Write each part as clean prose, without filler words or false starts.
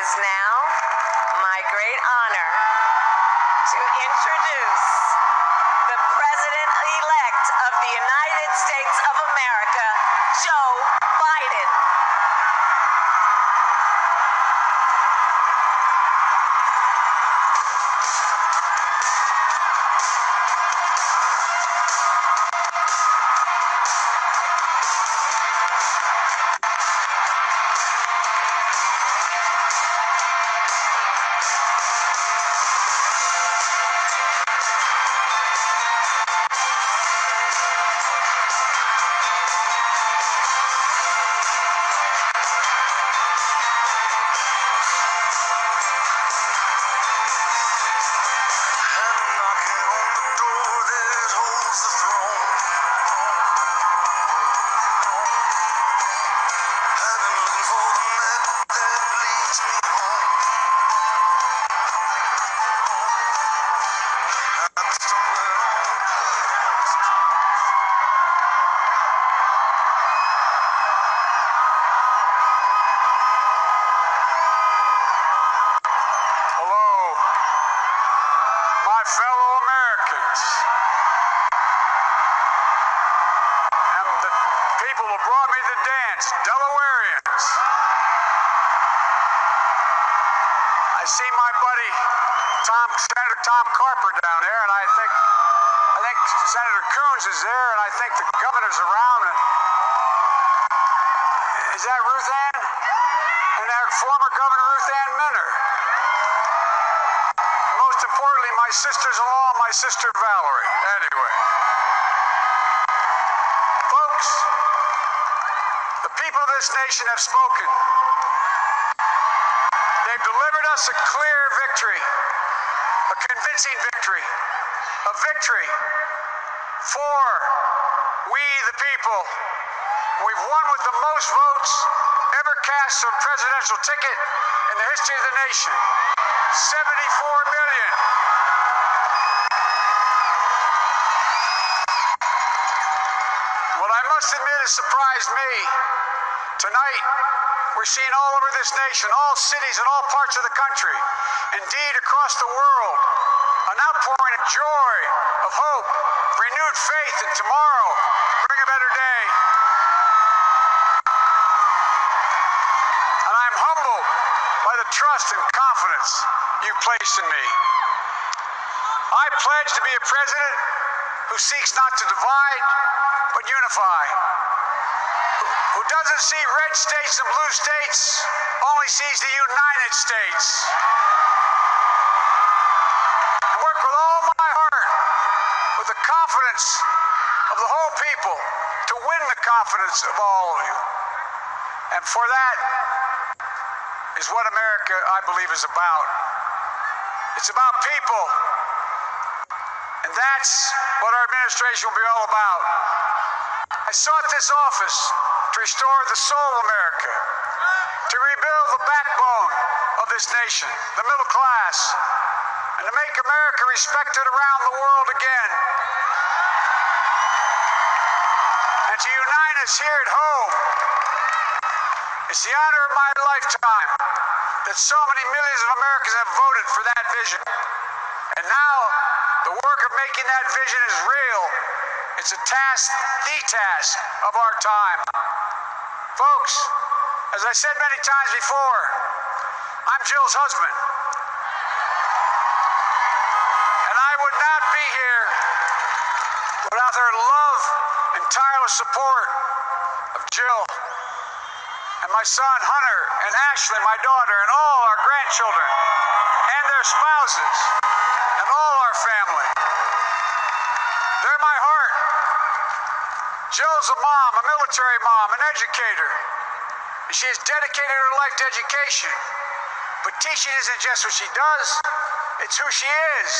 is now my great honor to introduce the President-elect of the United States of America, Joe Biden. Fellow Americans and the people who brought me the dance, Delawareans. I see my buddy Senator Tom Carper down there, and I think Senator Coons is there, and I think the governor's around. Is that Ruth Ann? And that former Governor Ruth Ann Minner. Most importantly, my sisters-in-law and my sister Valerie. Anyway. Folks, the people of this nation have spoken. They've delivered us a clear victory, a convincing victory, a victory for we the people. We've won with the most votes ever cast for a presidential ticket in the history of the nation. 74 million. What I must admit has surprised me. Tonight, we're seeing all over this nation, all cities and all parts of the country, indeed across the world, an outpouring of joy, of hope, renewed faith in tomorrow, bring a better day. And I'm humbled by the trust and confidence you placed in me. I pledge to be a president who seeks not to divide, but unify. Who doesn't see red states and blue states, only sees the United States. And work with all my heart, with the confidence of the whole people, to win the confidence of all of you. And for that is what America, I believe, is about. It's about people. And that's what our administration will be all about. I sought this office to restore the soul of America, to rebuild the backbone of this nation, the middle class, and to make America respected around the world again. And to unite us here at home. It's the honor of my lifetime that so many millions of Americans have voted for that vision. And now, the work of making that vision is real. It's a task, the task of our time. Folks, as I said many times before, I'm Jill's husband. And I would not be here without her love and tireless support of Jill and my son Hunter and Ashley, my daughter, and all our grandchildren and their spouses and all our family. They're my heart. Jill's a mom, a military mom, an educator. And she has dedicated her life to education. But teaching isn't just what she does, it's who she is.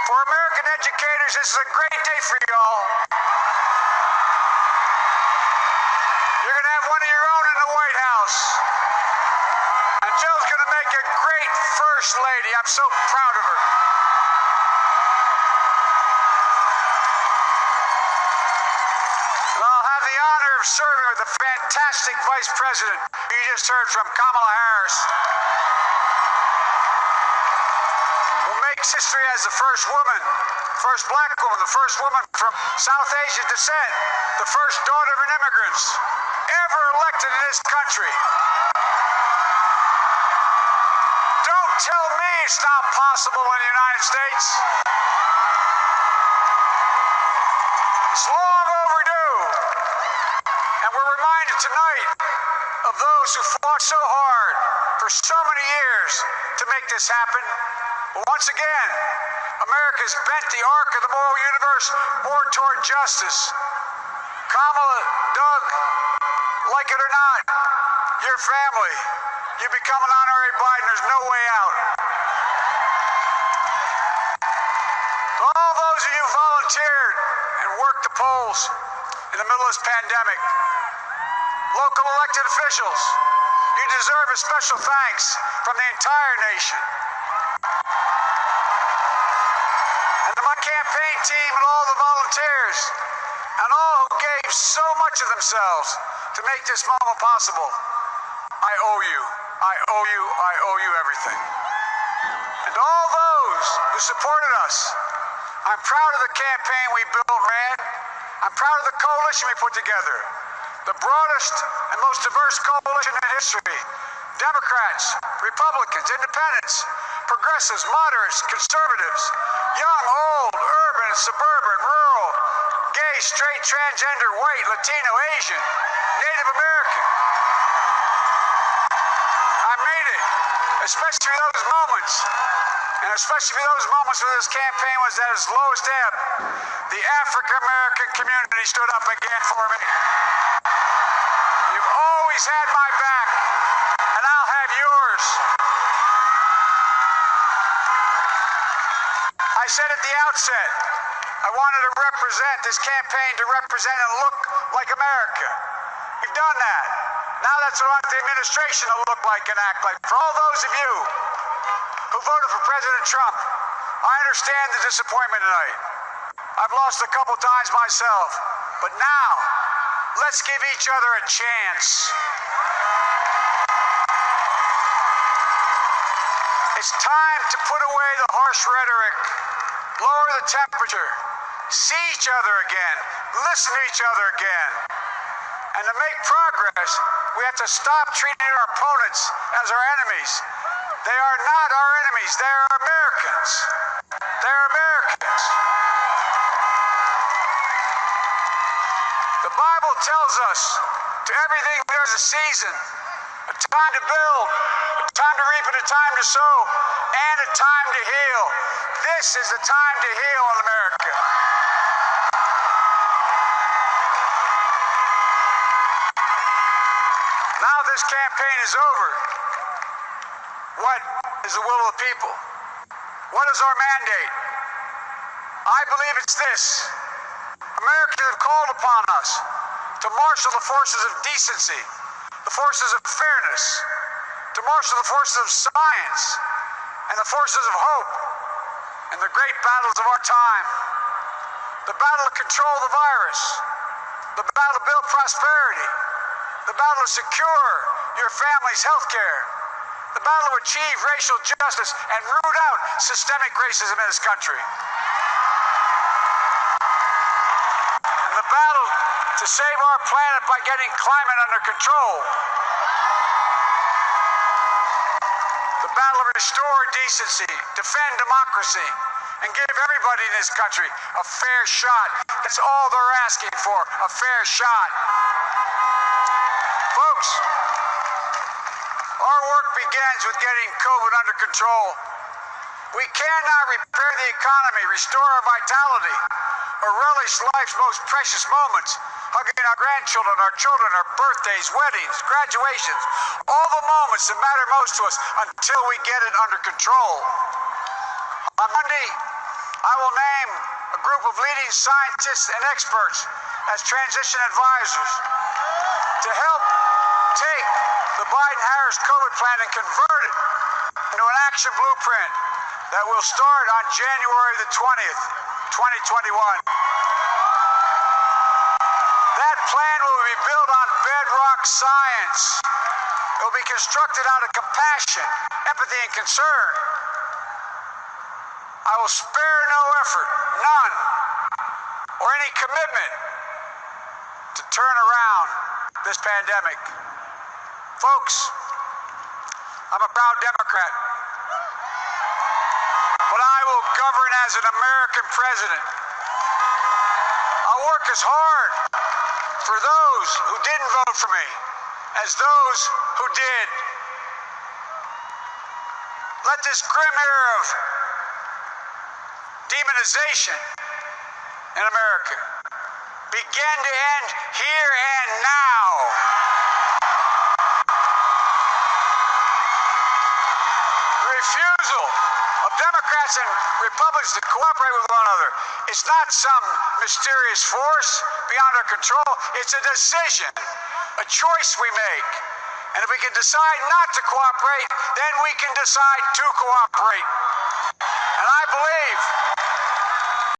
For American educators, this is a great day for y'all. You're going to have one of your own in the White House. And Jill's going to make a great First Lady. I'm so proud of her. And I'll have the honor of serving with the fantastic Vice President you just heard from, Kamala Harris. course, who makes history as the first woman, first black woman, the first woman from South Asian descent, the first daughter of an immigrant ever elected in this country. Don't tell me it's not possible in the United States. It's long overdue. And we're reminded tonight of those who fought so hard for so many years to make this happen. But once again, America's bent the arc of the moral universe more toward justice. Kamala, Doug, like it or not, your family, you become an honorary Biden, there's no way out. To all those of you who volunteered and worked the polls in the middle of this pandemic, local elected officials, you deserve a special thanks from the entire nation. And to my campaign team and all the volunteers, and all who gave so much of themselves to make this moment possible, I owe you. I owe you. I owe you everything. And to all those who supported us, I'm proud of the campaign we built and ran. I'm proud of the coalition we put together. The broadest and most diverse coalition in history. Democrats, Republicans, Independents, progressives, moderates, conservatives, young, old, urban, suburban, rural, gay, straight, transgender, white, Latino, Asian, Native American. I made it, especially those moments, and especially those moments where this campaign was at its lowest ebb. The African American community stood up again for me. You've always had my back, and I'll have yours. I said at the outset, I wanted to represent this campaign to represent and look like America. We've done that. Now that's what I want the administration to look like and act like. For all those of you who voted for President Trump, I understand the disappointment tonight. I've lost a couple times myself, but now let's give each other a chance. It's time to put away the harsh rhetoric, lower the temperature, see each other again, listen to each other again. And to make progress, we have to stop treating our opponents as our enemies. They are not our enemies, they are Americans. They're Americans. The Bible tells us to everything there's a season, a time to build, a time to reap, and a time to sow, and a time to heal. This is the time to heal in America. Now this campaign is over. What is the will of the people? What is our mandate? I believe it's this. Americans have called upon us to marshal the forces of decency, the forces of fairness, to marshal the forces of science, and the forces of hope in the great battles of our time. The battle to control the virus, the battle to build prosperity, the battle to secure your family's health care, the battle to achieve racial justice and root out systemic racism in this country. And the battle to save our planet by getting climate under control. The battle to restore decency, defend democracy, and give everybody in this country a fair shot. That's all they're asking for, a fair shot. Folks, our work begins with getting COVID under control. We cannot repair the economy, restore our vitality, or relish life's most precious moments, hugging our grandchildren, our children, our birthdays, weddings, graduations, all the moments that matter most to us until we get it under control. On Monday, I will name a group of leading scientists and experts as transition advisors to help take the Biden-Harris COVID plan and convert it into an action blueprint that will start on January the 20th, 2021. That plan will be built on bedrock science, It will be constructed out of compassion, empathy, and concern. I will spare no effort, none, or any commitment to turn around this pandemic. Folks, I'm a proud Democrat, but I will govern as an American president. I'll work as hard for those who didn't vote for me as those who did. Let this grim era of demonization in America begin to end here and now. The refusal of Democrats and Republicans to cooperate with one another is not some mysterious force beyond our control. It's a decision, a choice we make. And if we can decide not to cooperate, then we can decide to cooperate.